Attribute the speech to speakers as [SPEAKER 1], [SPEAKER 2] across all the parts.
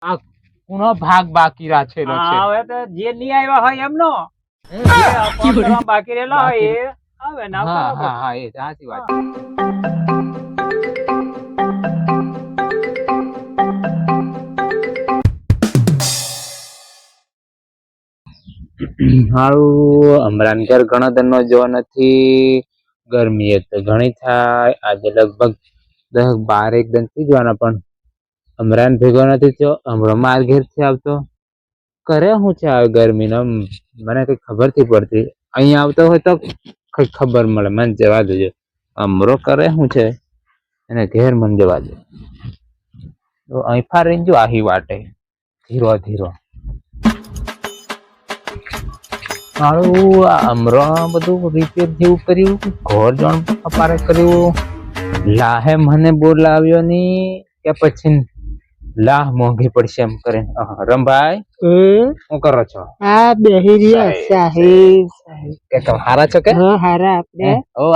[SPEAKER 1] આ કુણો ભાગ બાકી રાખેલો છે.
[SPEAKER 2] હા હવે તો જે નહીં આવ્યા હોય એમનો
[SPEAKER 1] હમ.
[SPEAKER 2] જે ફોન કરવા બાકી રહેલા હોય એ આવે ને
[SPEAKER 1] હા
[SPEAKER 2] બરાબર.
[SPEAKER 1] હા હા, એ સાચી વાત. હારું હમણાં ઘેર ઘણો દિન નો જો નથી. ગરમી એ તો ઘણી થાય. આજે લગભગ 10-12 દિન થઈ જવાના, પણ હમણાં ભેગો નથી થયો. હમણાં માર ઘેર થી આવતો કરે શું છે આ ગરમી નો, મને કઈ ખબર નથી પડતી. અહીંયા આવતો હોય તો કઈ ખબર મળે. મને જવા દેજો. અમરો કરે શું છે એને ઘેર મન જવા દે. તો અહીં ફારીને જો આહી વાટે ધીરો ધીરો. મારું અમરો બધું રિપેર જેવું કર્યું, ઘર જણ અપારે કર્યું. લાહે મને બોલાવ્યો ની કે પછી લાહ મોંઘી પડશે એમ કરે. રમભાઈ શું કરો છો?
[SPEAKER 3] આ બેહી રહ્યા સાહેબ.
[SPEAKER 1] કે તમે હારા છો કે?
[SPEAKER 3] હા હારા આપણે.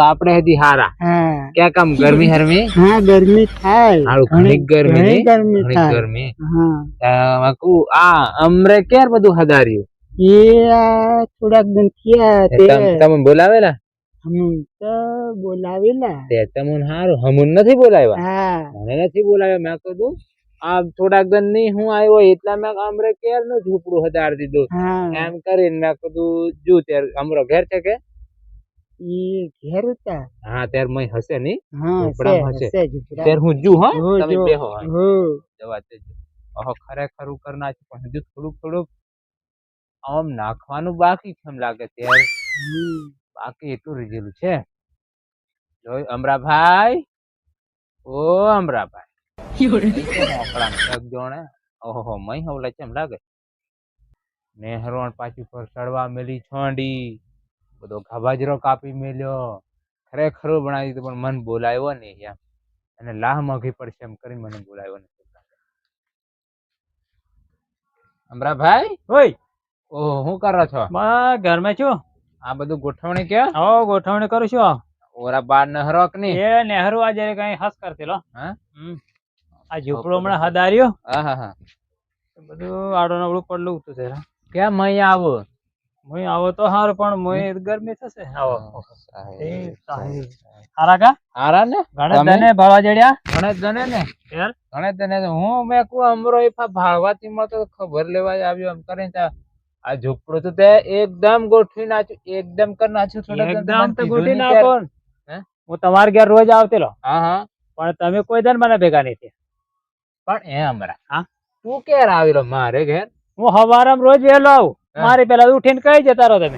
[SPEAKER 1] આપણે હજી હારા.
[SPEAKER 3] હા
[SPEAKER 1] ક્યાં કામ ગરમી હરમી?
[SPEAKER 3] હા ગરમી થાય.
[SPEAKER 1] હારું ઘણી ગરમી
[SPEAKER 3] ઘણી
[SPEAKER 1] નહીં?
[SPEAKER 3] ગરમી
[SPEAKER 1] ઘણી
[SPEAKER 3] થાય.
[SPEAKER 1] ગરમી.
[SPEAKER 3] હા
[SPEAKER 1] આ અમરે ક્યારે બધું હદાર્યું?
[SPEAKER 3] એ આ થોડાક દિન થયા તે
[SPEAKER 1] તમે બોલાવેલા?
[SPEAKER 3] તો બોલાવેલા.
[SPEAKER 1] તે તમને હારું હમુન નથી બોલાવ્યા?
[SPEAKER 3] હા
[SPEAKER 1] મને નથી બોલાવ્યા. મેં કીધું આ થોડાક દિન નહીં હું આવ્યો એટલા મેં અમરે ક્યારનું ઝૂપડું હદાર દીધું
[SPEAKER 3] હા
[SPEAKER 1] એમ કરીને. મેં કીધું જો ત્યારે અમરો ઘેર છે કે?
[SPEAKER 3] એ ઘેર હતા.
[SPEAKER 1] હા ત્યારે મય હશે નહીં?
[SPEAKER 3] હા
[SPEAKER 1] ઝૂંપડામાં હશે.
[SPEAKER 3] હશે ઝૂંપડા.
[SPEAKER 1] ત્યારે હું જુ હા
[SPEAKER 3] હો,
[SPEAKER 1] તમે
[SPEAKER 3] જો.
[SPEAKER 1] બેહો
[SPEAKER 3] હો.
[SPEAKER 1] જવા દેજો. ખરેખર કર નાખ્યું, પણ હજુ થોડુંક થોડુંક આમ નાખવાનું બાકી છે એમ લાગે. ત્યારે બાકી એટલું રીઝેલું છે. જોઈ અમરાભાઈ, ઓ અમરાભાઈ ઓહો મય હવલે છે એમ લાગે. નેહરોણ પાછી પર ચડવા મેલી છોંડી, બધો ગાભાજરો કાપી મેલ્યો. ખરેખર બનાવી દીધું, પણ મન બોલાવ્યો નહીં એમ. અને લાહ મોઘી પડશે એમ કરીને મને બોલાવ્યો નહીં. અમરાભાઈ
[SPEAKER 2] ઓય
[SPEAKER 1] ઓહો શું કરો છો?
[SPEAKER 2] બસ ઘરમાં છું.
[SPEAKER 1] આ બધું ગોઠવણી કે?
[SPEAKER 2] હો ગોઠવણી કરું છું.
[SPEAKER 1] ઓરા બાર નહરો કે નહીં?
[SPEAKER 2] એ નહેરુ આજે કઈ હસ કરતી લો.
[SPEAKER 1] હા
[SPEAKER 2] આ ઝૂંપડું હમણાં હદાર્યો
[SPEAKER 1] હા હા હા.
[SPEAKER 2] બધું આડો નવડું પડલું હતું જરા.
[SPEAKER 1] કેમ અહીં આવો?
[SPEAKER 2] મુઈ આવો તો હારું, પણ મુઈ ગરમી થશે. આવો એ સાહેબ હારા કા
[SPEAKER 1] હારા ને?
[SPEAKER 2] ગણેશ દને ભાળવા જડ્યા.
[SPEAKER 1] ગણેશ દને ને?
[SPEAKER 2] યાર
[SPEAKER 1] ગણેશ દને હું મેં કુ અમરો ભાળવાથી માં તો ખબર લેવા આવ્યો એમ કરીને. આ ઝૂંપડું તો તે એકદમ ગોઠવી નાખ્યું, એકદમ કરી નાખ્યું. થોડા
[SPEAKER 2] એકદમ તો ગોઠવી નાખો. હું તમારા ઘેર રોજ આવતેલો,
[SPEAKER 1] હા હા,
[SPEAKER 2] પણ તમે કોઈ દન મને ભેગા નહીં થયા.
[SPEAKER 1] પણ એ અમરા
[SPEAKER 2] હા
[SPEAKER 1] તું ક્યારે આવેલો મારે ઘેર?
[SPEAKER 2] હું હવારમાં રોજ વહેલો આવું. મારી પેલા ઉઠીને કઈ જતા રહો તમે.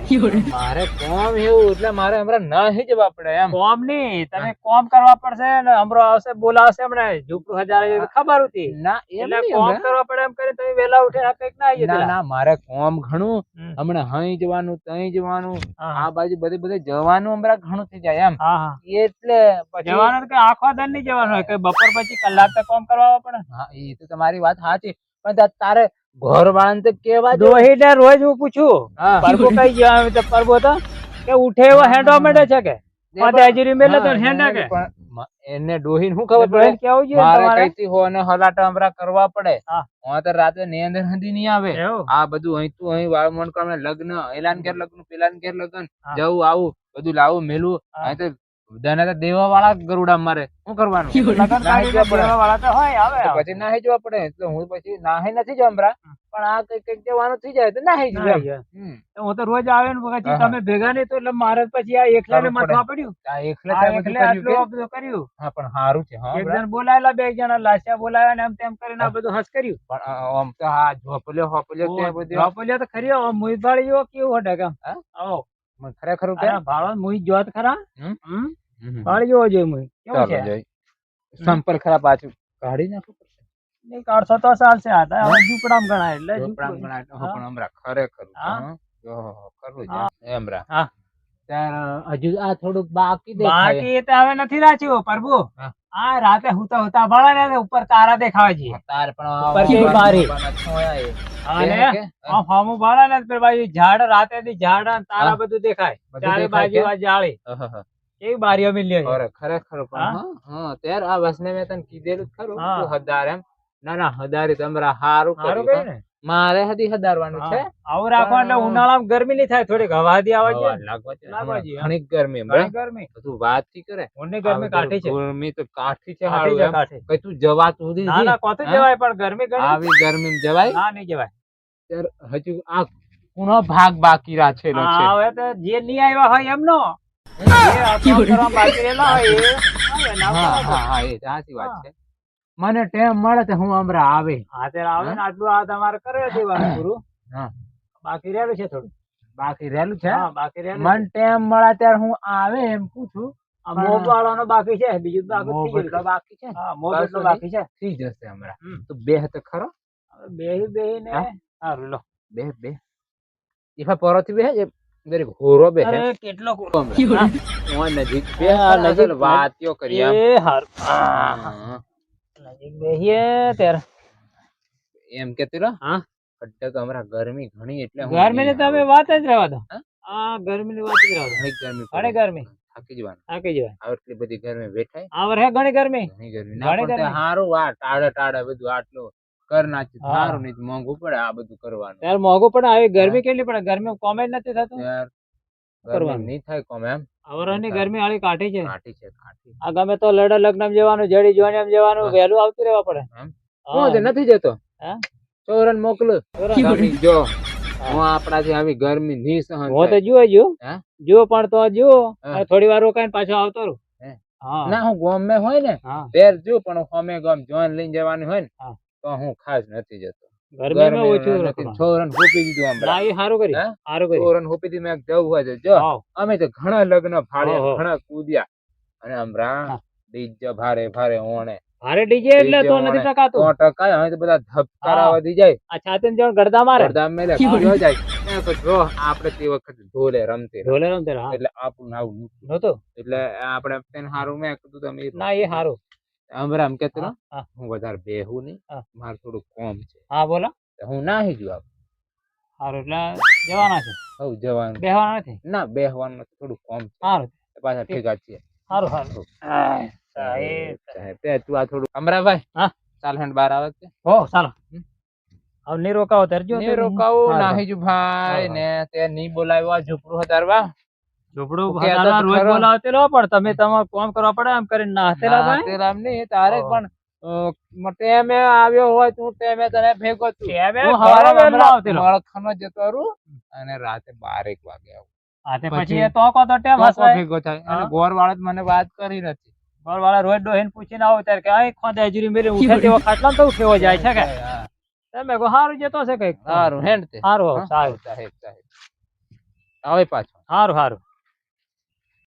[SPEAKER 1] મારે કોમ એવું એટલે મારે હમણાં નહીં જવા પડે એમ.
[SPEAKER 2] કોમ નહીં, તમે કોમ કરવા પડશે ને. હમરો આવશે બોલાવશે હમણાં ઝૂંપડું હજારે ખબર હતી
[SPEAKER 1] ના
[SPEAKER 2] એટલે કોમ કરવા પડે એમ કરી તમે વહેલા ઉઠીને કઈક ના આવી
[SPEAKER 1] ના
[SPEAKER 2] જતા.
[SPEAKER 1] ના મારે કોમ ઘણું હમણાં અહીં જવાનું ત્યાં જવાનું આ બાજુ બધે બધે જવાનું હમણાં ઘણું થઈ જાય એમ.
[SPEAKER 2] હા હા
[SPEAKER 1] એટલે પછી
[SPEAKER 2] જવાનું કે આખો દન નહીં જવાનું હોય, કે બપોર પછી કલાક તો કોમ કરવા પડે.
[SPEAKER 1] હા એ તો તમારી વાત સાચી, પણ તારે ઘર વાળાને તો કેવા
[SPEAKER 2] દોહી ને રોજ હું પૂછું
[SPEAKER 1] હા.
[SPEAKER 2] પરબો કઈ ગયો તો પરબો તો કે ઉઠે એવો હેડો મળે છે કે માથે હાજરી મેલે તો હેડા કે
[SPEAKER 1] પણ એને ડોહી શું ખબર પડે
[SPEAKER 2] કેવું જોઈએ
[SPEAKER 1] મારે
[SPEAKER 2] તમારે.
[SPEAKER 1] કઈથી હો ને હલાટા હમરા કરવા પડે.
[SPEAKER 2] હા.
[SPEAKER 1] હું તો રાતે નીંદર હંધી નહીં આવે.
[SPEAKER 2] એવું?
[SPEAKER 1] આ બધું અહીં તું અહીં વાળ મણ કામ લગ્ન, એલાન ઘેર લગ્ન, પેલાન ઘેર લગ્ન,
[SPEAKER 2] હા.
[SPEAKER 1] જવું આવું બધું લાવું મેલું.
[SPEAKER 2] હા.
[SPEAKER 1] અહીં તો બધાને તો દેવા વાળા ગરુડા મારે શું કરવાનું?
[SPEAKER 2] લગન
[SPEAKER 1] નાહી જવા પડે.
[SPEAKER 2] દેવા વાળા તો હોય આવે
[SPEAKER 1] તો
[SPEAKER 2] આવે.
[SPEAKER 1] પછી નાહી જવા પડે. એટલે હું પછી નાહી નથી જવા હમણાં, પણ આ કઈક કઈક જવાનું થઈ જાય તો નાહી જવું એમ.
[SPEAKER 2] નાહી જાય.
[SPEAKER 1] હમ.
[SPEAKER 2] હું તો રોજ આવે ને પછી
[SPEAKER 1] હા.
[SPEAKER 2] તમે ભેગા નહીં તો એટલે મારે પછી આ એકલા ને
[SPEAKER 1] કરવું
[SPEAKER 2] માથવા
[SPEAKER 1] પડે.
[SPEAKER 2] પડ્યું.
[SPEAKER 1] આ એકલે
[SPEAKER 2] આ
[SPEAKER 1] ત્યાં બધું
[SPEAKER 2] એકલે
[SPEAKER 1] કર્યું
[SPEAKER 2] આટલું
[SPEAKER 1] કે?
[SPEAKER 2] આ બધું કર્યું.
[SPEAKER 1] હા પણ સારું છે. હા
[SPEAKER 2] એક
[SPEAKER 1] બરાબર.
[SPEAKER 2] જણ બોલાયેલા, બે જણા લાસ્યા બોલાવ્યા ને એમ તેમ કરીને આ બધું હસ કર્યું.
[SPEAKER 1] પણ આમ તો આ ઝોપલ્યો હોપલ્યો તે બધું
[SPEAKER 2] ઝોપલિયો તો ખરી હવે મુઈ ભાળી જેવો કેવું હટે કેમ.
[SPEAKER 1] હા?
[SPEAKER 2] આવો
[SPEAKER 1] મને ખરેખર કે
[SPEAKER 2] અરે ભાળો મુઈ જોત ખરા.
[SPEAKER 1] હમ?
[SPEAKER 2] ભાળી જેવો જોઈએ મુઈ. કેવું
[SPEAKER 1] ચાલો
[SPEAKER 2] છે?
[SPEAKER 1] જઈ સંપર્ક ખરા પાછું કાઢી નાખું પડશે.
[SPEAKER 2] નહીં કાઢશો તો ચાલશે. આ તો હવે ઝૂંપડામાં ગણાય એટલે
[SPEAKER 1] ઝોપડામાં
[SPEAKER 2] ઝૂંપડું.
[SPEAKER 1] ગણાય. હા, પણ હમણાં ખરેખર
[SPEAKER 2] હા.
[SPEAKER 1] કરવું
[SPEAKER 2] હા.
[SPEAKER 1] છે હમણાં.
[SPEAKER 2] હા.
[SPEAKER 1] ત્યાં હજુ આ થોડુંક બાકી દેખાય.
[SPEAKER 2] બાકી એ તો હવે નથી રાખ્યું પ્રભુ.
[SPEAKER 1] હા.
[SPEAKER 2] આ રાતે હુતા હુતા ભાળે ને ઉપર તારા દેખાવા જઈએ.
[SPEAKER 1] તાર પણ
[SPEAKER 2] ઉપર કેવી બારી.
[SPEAKER 1] છોયા એ.
[SPEAKER 2] અને
[SPEAKER 1] દેખ કે?
[SPEAKER 2] આ ફામું ભાળે ને તો ભાઈ ઝાડ રાતે થી ઝાડ અને તારા
[SPEAKER 1] હા.
[SPEAKER 2] બધું દેખાય.
[SPEAKER 1] બધું
[SPEAKER 2] ચારે
[SPEAKER 1] દેખાય
[SPEAKER 2] બાજુ
[SPEAKER 1] કે?
[SPEAKER 2] આ જાળી
[SPEAKER 1] અહહ.
[SPEAKER 2] કેવી બારીઓ મિલી છે.
[SPEAKER 1] ખરેખર પણ હા ત્યારે આ વસને મેં તને કીધેલું જ ખરું
[SPEAKER 2] હા.
[SPEAKER 1] તું હદાર એમ ના ના હદારી તમરા હારું
[SPEAKER 2] સારું
[SPEAKER 1] કર્યું
[SPEAKER 2] કર્યું
[SPEAKER 1] હો.
[SPEAKER 2] ને
[SPEAKER 1] મારે હદી હદારવાનું છે
[SPEAKER 2] હા. આવું રાખો એટલે ઉનાળામાં ગરમી નહીં થાય થોડીક હવાદી આવે છે
[SPEAKER 1] હવા લાગવા છે.
[SPEAKER 2] લાગવા જોઈએ, હા.
[SPEAKER 1] ઘણી ગરમી
[SPEAKER 2] ઘણી ગરમી
[SPEAKER 1] તું વાત થી કરે
[SPEAKER 2] ઊંડની ગરમી કાઠી છે
[SPEAKER 1] ગરમી તો કાઠી છે
[SPEAKER 2] કાઠી
[SPEAKER 1] હારું
[SPEAKER 2] છે
[SPEAKER 1] એમ.
[SPEAKER 2] કાઠી
[SPEAKER 1] કઈ તું જવા સુધી
[SPEAKER 2] ના ના કોથી જવાય પણ ગરમી ઘણી
[SPEAKER 1] આવી ગરમી જવાય
[SPEAKER 2] ના નહીં જવાય
[SPEAKER 1] ત્યારે હજુ આ પૂર્ણ ભાગ બાકી રાખેલો છે
[SPEAKER 2] હા, હવે તો જે નહીં આવ્યા હોય એમનો જે આ કામ કરવા બાકી રહેલા હોય એ આવે, ના
[SPEAKER 1] હા
[SPEAKER 2] આવે.
[SPEAKER 1] હા હા એ સાચી વાત છે મને ટેમ મળે તો હું હમણાં આવે
[SPEAKER 2] હા ત્યારે આવે ને આટલું આ તમારે કરે દેવાનું પૂરું
[SPEAKER 1] હા
[SPEAKER 2] બાકી રહેલું છે થોડું
[SPEAKER 1] બાકી રહેલું છે
[SPEAKER 2] હા બાકી રહેલું
[SPEAKER 1] મન ટેમ મળે ત્યારે હું આવે એમ પૂછું
[SPEAKER 2] આ મોબ વાળાનો બાકી છે બીજું તો બાકી થઈ ગયું છે.
[SPEAKER 1] બાકી છે
[SPEAKER 2] હા મોબ
[SPEAKER 1] કશો
[SPEAKER 2] એટલો
[SPEAKER 1] નહીં.
[SPEAKER 2] બાકી છે
[SPEAKER 1] થઈ જશે હમણાં
[SPEAKER 2] હમ.
[SPEAKER 1] તો બે તો ખરો
[SPEAKER 2] હવે બેહી બેહી ને
[SPEAKER 1] હા?
[SPEAKER 2] સારું લો
[SPEAKER 1] બે બે ઈફા પરોથી બે જે દરેક હોરો બે
[SPEAKER 2] અરે કેટલો કુરો.
[SPEAKER 1] ઓન નજીક બે
[SPEAKER 2] હા, નજીક.
[SPEAKER 1] અસલ વાત્યો કરી આમ
[SPEAKER 2] એ હારું
[SPEAKER 1] હા.
[SPEAKER 2] નજીક બેહીએ ત્યારે
[SPEAKER 1] એમ કેતી રહો
[SPEAKER 2] હા
[SPEAKER 1] અટક હમણાં ગરમી ઘણી એટલે હું
[SPEAKER 2] ગરમી ની
[SPEAKER 1] નહીં
[SPEAKER 2] તમે
[SPEAKER 1] આવું.
[SPEAKER 2] વાત જ રહેવા દો
[SPEAKER 1] હા?
[SPEAKER 2] હા ગરમી ની વાત જ રહેવા દો
[SPEAKER 1] ઘણી ગરમી
[SPEAKER 2] ઘણી
[SPEAKER 1] પડે.
[SPEAKER 2] ગરમી
[SPEAKER 1] થાકી જવાનું
[SPEAKER 2] થાકી જવાય
[SPEAKER 1] આટલી બધી ગરમી બેઠાય
[SPEAKER 2] આ વર્ષે ઘણી ગરમી
[SPEAKER 1] ઘણી ગરમી
[SPEAKER 2] ઘણી
[SPEAKER 1] ના પણ તે
[SPEAKER 2] ગરમી.
[SPEAKER 1] હારું આ ટાળે ટાળે બધું આટલું કર નાખ્યું
[SPEAKER 2] હા.
[SPEAKER 1] સારું નહીં તો મોંઘું પડે આ બધું કરવાનું
[SPEAKER 2] ત્યારે મોંઘું પણ આવી ગરમી કેટલી પડે ગરમી કોમે જ નથી થતું
[SPEAKER 1] યાર ગરમી
[SPEAKER 2] કરવાનું.
[SPEAKER 1] નહીં થાય કોમ એમ
[SPEAKER 2] આ વર્ષની ગરમી આળી કાઠી છે
[SPEAKER 1] કાઠી છે કાઠી
[SPEAKER 2] આ ગમે તો લડા લગ્ન જવાનું જડી જોવાની જવાનું
[SPEAKER 1] હા.
[SPEAKER 2] વહેલું આવતું રહેવા પડે
[SPEAKER 1] એમ?
[SPEAKER 2] હા.
[SPEAKER 1] હું તે નથી જતો
[SPEAKER 2] હા?
[SPEAKER 1] ચોરન મોકલું
[SPEAKER 2] બરાબર.
[SPEAKER 1] તમે જો હું આપણાથી આવી ગરમી નહીં સહન
[SPEAKER 2] હું તો
[SPEAKER 1] થાય.
[SPEAKER 2] જુઓ જો
[SPEAKER 1] હા?
[SPEAKER 2] જુઓ પણ તો જુઓ
[SPEAKER 1] હા.
[SPEAKER 2] અને થોડી વાર રોકાઈને પાછો આવતો રહું
[SPEAKER 1] હે?
[SPEAKER 2] હા
[SPEAKER 1] ના હું ગોમ હોય ને
[SPEAKER 2] હા
[SPEAKER 1] તેર જો પણ અમે ગમ જોન લઈને જવાનું હોય ને
[SPEAKER 2] હા.
[SPEAKER 1] તો હું ખાસ નથી જતો
[SPEAKER 2] ગરમીમાં ઓછું
[SPEAKER 1] નથી.
[SPEAKER 2] રાખવાનું.
[SPEAKER 1] છોરન ફૂપી દીધું આમ
[SPEAKER 2] ના એ સારું કરી
[SPEAKER 1] હે?
[SPEAKER 2] સારું કરી
[SPEAKER 1] છોરન ફૂપી દીધું મેં જવું હોય તો જો
[SPEAKER 2] હાવ.
[SPEAKER 1] અમે તો ઘણા લગ્ન ફાડ્યા
[SPEAKER 2] ઓહો.
[SPEAKER 1] ઘણા કૂદ્યા અને હમણાં
[SPEAKER 2] હા.
[SPEAKER 1] ડીજે ભારે ભારે ઓણે
[SPEAKER 2] ભારે ડીજે એટલે તો નથી ટકાતું
[SPEAKER 1] 100% હવે તો બધા ધબકારા
[SPEAKER 2] હા.
[SPEAKER 1] વધી જાય
[SPEAKER 2] આ છાતીને જણ ગરદા મારે
[SPEAKER 1] પડદા મેલે ખુલ્યો જાય મેં કીધું, જો આપણે તે વખતે ઢોલે રમતે
[SPEAKER 2] ઢોલે રમતે હા
[SPEAKER 1] એટલે આપણું આવું નહોતું.
[SPEAKER 2] નહોતું
[SPEAKER 1] એટલે આપણે તેને હારું મેં કીધું તમે
[SPEAKER 2] ના એ સારું
[SPEAKER 1] હમણાં આમ કહેતો
[SPEAKER 2] હા, હા.
[SPEAKER 1] હું વધારે બેહું નહીં
[SPEAKER 2] હા.
[SPEAKER 1] મારે થોડું કોમ છે
[SPEAKER 2] હા બોલો
[SPEAKER 1] તો હું નાહી જુ
[SPEAKER 2] સારું એટલે જવાના છે
[SPEAKER 1] હવ જવાનું
[SPEAKER 2] બેહવાના નથી
[SPEAKER 1] ના બેહવાનું નથી, થોડું કોમ છે
[SPEAKER 2] સારું
[SPEAKER 1] પાછા ભેગા છીએ
[SPEAKER 2] સારું સારું સાહેબ
[SPEAKER 1] સાહેબ તે તું આ થોડું અમરાભાઈ
[SPEAKER 2] હા.
[SPEAKER 1] ચાલ હેન્ડ બાર આવે છે
[SPEAKER 2] હો ચાલો હવે નહીં રોકાવો ત્યારે જો
[SPEAKER 1] ને રોકાવું નાહી જુ ભાઈ ને તે નહીં બોલાવ્યો આ ઝૂપડું હતારવા
[SPEAKER 2] ઝૂંપડું
[SPEAKER 1] ઓકે, આ તો
[SPEAKER 2] દાદા રોજ
[SPEAKER 1] ખરો.
[SPEAKER 2] બોલાવતે લો પણ તમે તમારે કામ કરવા પડે એમ કરીને નાહતેલા ભાઈ
[SPEAKER 1] તેરામ નહીં તારે
[SPEAKER 2] ઓહો.
[SPEAKER 1] પણ ટેમે આવ્યો હોય તું ટેમે તને ભેગો છું
[SPEAKER 2] ટેમે
[SPEAKER 1] હું
[SPEAKER 2] ઘણો
[SPEAKER 1] હવારે
[SPEAKER 2] વહેલો આવતેલો.
[SPEAKER 1] મળખાનો જતો રહું અને રાતે 12 વાગે આવું
[SPEAKER 2] હા તે
[SPEAKER 1] પછી
[SPEAKER 2] પછી એ તો કો તો ટેમ
[SPEAKER 1] તો કોણ
[SPEAKER 2] હસવાય
[SPEAKER 1] ભેગો થાય અને
[SPEAKER 2] હા.
[SPEAKER 1] ગોર વાળા મને વાત કરી નથી
[SPEAKER 2] ઘરવાળા રોજ ડોહીને પૂછીને આવો ત્યારે કે આ ખોદે હજરી મેરે ઉઠે તેવો ખાટલા તો ઉઠેવો જાય છે કે
[SPEAKER 1] હા.
[SPEAKER 2] તમે કહો સારું જતો છે કઈક
[SPEAKER 1] સારું હેન્ડ તે
[SPEAKER 2] સારું
[SPEAKER 1] હા?
[SPEAKER 2] સારું
[SPEAKER 1] સાહેબ સાહેબ આવે પાછો
[SPEAKER 2] સારું સારું